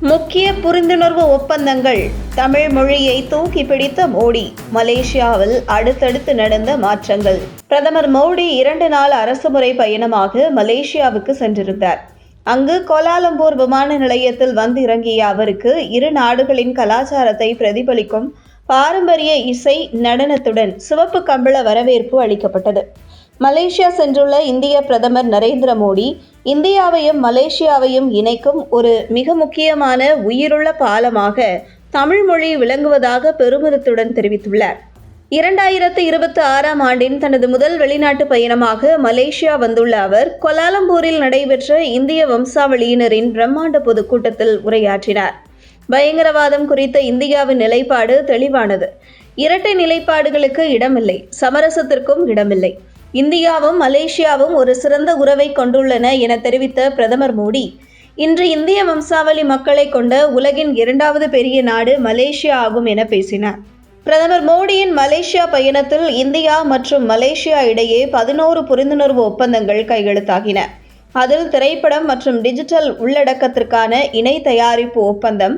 முக்கிய புரிந்துணர்வு ஒப்பந்தங்கள். தமிழ் மொழியை தூக்கி பிடித்த மோடி. மலேசியாவில் அடுத்தடுத்து நடந்த மாற்றங்கள். பிரதமர் மோடி 2 நாள் அரசுமுறை பயணமாக மலேசியாவுக்கு சென்றிருந்தார். அங்கு கோலாலம்பூர் விமான நிலையத்தில் வந்து இறங்கிய அவருக்கு இரு நாடுகளின் கலாச்சாரத்தை பிரதிபலிக்கும் பாரம்பரிய இசை நடனத்துடன் சிவப்பு கம்பள வரவேற்பு அளிக்கப்பட்டது. மலேசியா சென்றுள்ள இந்திய பிரதமர் நரேந்திர மோடி, இந்தியாவையும் மலேசியாவையும் இணைக்கும் ஒரு மிக முக்கியமான உயிருள்ள பாலமாக தமிழ் மொழி விளங்குவதாக பெருமிதத்துடன் தெரிவித்துள்ளார். 2026ஆம் ஆண்டின் தனது முதல் வெளிநாட்டு பயணமாக மலேசியா வந்துள்ள அவர் கோலாலம்பூரில் நடைபெற்ற இந்திய வம்சாவளியினரின் பிரம்மாண்ட பொதுக்கூட்டத்தில் உரையாற்றினார். பயங்கரவாதம் குறித்த இந்தியாவின் நிலைப்பாடு தெளிவானது. இரட்டை நிலைப்பாடுகளுக்கு இடமில்லை, சமரசத்திற்கும் இடமில்லை. இந்தியாவும் மலேசியாவும் ஒரு சிறந்த உறவை கொண்டுள்ளன என தெரிவித்த பிரதமர் மோடி, இன்று இந்திய வம்சாவளி மக்களை கொண்ட உலகின் 2வது பெரிய நாடு மலேசியா ஆகும் என பேசினார். பிரதமர் மோடியின் மலேசியா பயணத்தில் இந்தியா மற்றும் மலேசியா இடையே 11 புரிந்துணர்வு ஒப்பந்தங்கள் கையெழுத்தாகின. அதில் திரைப்படம் மற்றும் டிஜிட்டல் உள்ளடக்கத்திற்கான இணை தயாரிப்பு ஒப்பந்தம்.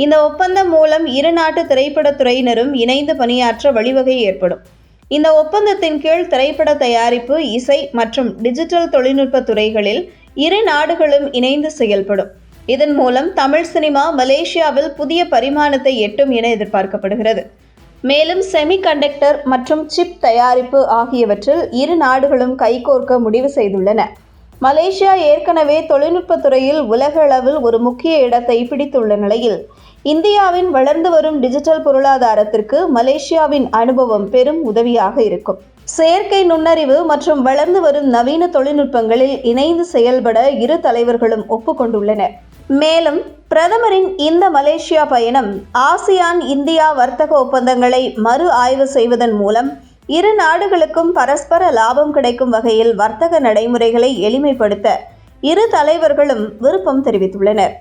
இந்த ஒப்பந்தம் மூலம் இரு நாட்டு திரைப்படத்துறையினரும் இணைந்து பணியாற்ற வழிவகை ஏற்படும். இந்த ஒப்பந்தத்தின் கீழ் திரைப்பட தயாரிப்பு, இசை மற்றும் டிஜிட்டல் தொழில்நுட்ப துறைகளில் இரு நாடுகளும் இணைந்து செயல்படும். இதன் மூலம் தமிழ் சினிமா மலேசியாவில் புதிய பரிமாணத்தை எட்டும் என எதிர்பார்க்கப்படுகிறது. மேலும் செமிகண்டக்டர் மற்றும் சிப் தயாரிப்பு ஆகியவற்றில் இரு நாடுகளும் கைகோர்க்க முடிவு செய்துள்ளன. மலேசியா ஏற்கனவே தொழில்நுட்பத் துறையில் உலக அளவில் ஒரு முக்கிய இடத்தை பிடித்துள்ள நிலையில், இந்தியாவின் வளர்ந்து வரும் டிஜிட்டல் பொருளாதாரத்திற்கு மலேசியாவின் அனுபவம் பெரும் உதவியாக இருக்கும். செயற்கை நுண்ணறிவு மற்றும் வளர்ந்து வரும் நவீன தொழில்நுட்பங்களில் இணைந்து செயல்பட இரு தலைவர்களும் ஒப்புக்கொண்டுள்ளனர். மேலும் பிரதமரின் இந்த மலேசியா பயணம் ஆசியான் இந்தியா வர்த்தக ஒப்பந்தங்களை மறு ஆய்வு செய்வதன் மூலம் இரு நாடுகளுக்கும் பரஸ்பர லாபம் கிடைக்கும் வகையில் வர்த்தக நடைமுறைகளை எளிமைப்படுத்த இரு தலைவர்களும் விருப்பம் தெரிவித்துள்ளனர்.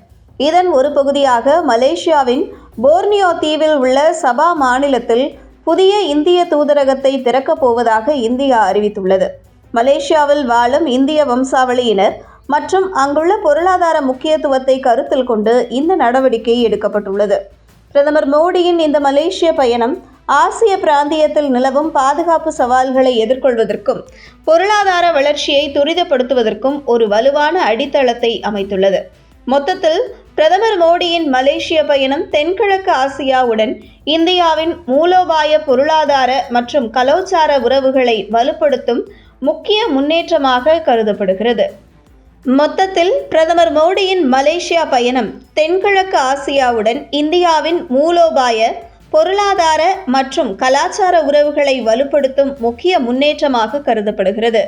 இதன் ஒரு பகுதியாக மலேசியாவின் போர்னியோ தீவில் உள்ள சபா மாநிலத்தில் புதிய இந்திய தூதரகத்தை திறக்கப் போவதாக இந்தியா அறிவித்துள்ளது. மலேசியாவில் வாழும் இந்திய வம்சாவளியினர் மற்றும் அங்குள்ள பொருளாதார முக்கியத்துவத்தை கருத்தில் கொண்டு இந்த நடவடிக்கை எடுக்கப்பட்டுள்ளது. பிரதமர் மோடியின் இந்த மலேசிய பயணம் ஆசிய பிராந்தியத்தில் நிலவும் பாதுகாப்பு சவால்களை எதிர்கொள்வதற்கும் பொருளாதார வளர்ச்சியை துரிதப்படுத்துவதற்கும் ஒரு வலுவான அடித்தளத்தை அமைத்துள்ளது. மொத்தத்தில் பிரதமர் மோடியின் மலேசிய பயணம் தென்கிழக்கு ஆசியாவுடன் இந்தியாவின் மூலோபாய பொருளாதார மற்றும் கலாச்சார உறவுகளை வலுப்படுத்தும் முக்கிய முன்னேற்றமாக கருதப்படுகிறது. மொத்தத்தில் பிரதமர் மோடியின் மலேசியா பயணம் தென்கிழக்கு ஆசியாவுடன் இந்தியாவின் மூலோபாய பொருளாதார மற்றும் கலாச்சார உறவுகளை வலுப்படுத்தும் முக்கிய முன்னேற்றமாக கருதப்படுகிறது.